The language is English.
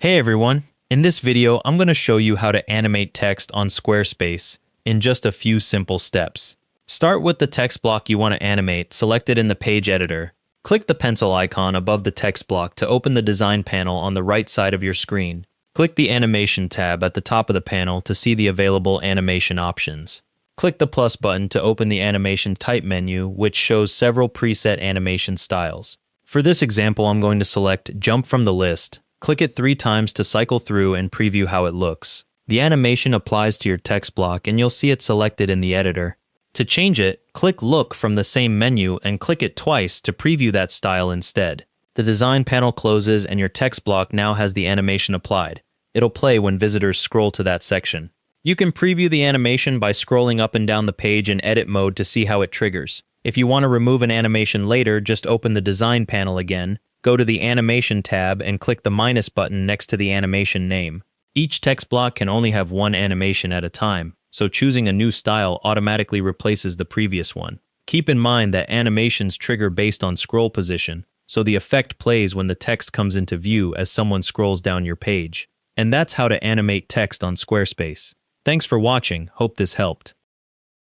Hey everyone! In this video, I'm going to show you how to animate text on Squarespace in just a few simple steps. Start with the text block you want to animate selected in the page editor. Click the pencil icon above the text block to open the design panel on the right side of your screen. Click the animation tab at the top of the panel to see the available animation options. Click the plus button to open the animation type menu, which shows several preset animation styles. For this example, I'm going to select Jump from the list. Click it 3 times to cycle through and preview how it looks. The animation applies to your text block and you'll see it selected in the editor. To change it, click Look from the same menu and click it twice to preview that style instead. The design panel closes and your text block now has the animation applied. It'll play when visitors scroll to that section. You can preview the animation by scrolling up and down the page in edit mode to see how it triggers. If you want to remove an animation later, just open the design panel again. Go to the Animation tab and click the minus button next to the animation name. Each text block can only have one animation at a time, so choosing a new style automatically replaces the previous one. Keep in mind that animations trigger based on scroll position, so the effect plays when the text comes into view as someone scrolls down your page. And that's how to animate text on Squarespace. Thanks for watching, hope this helped.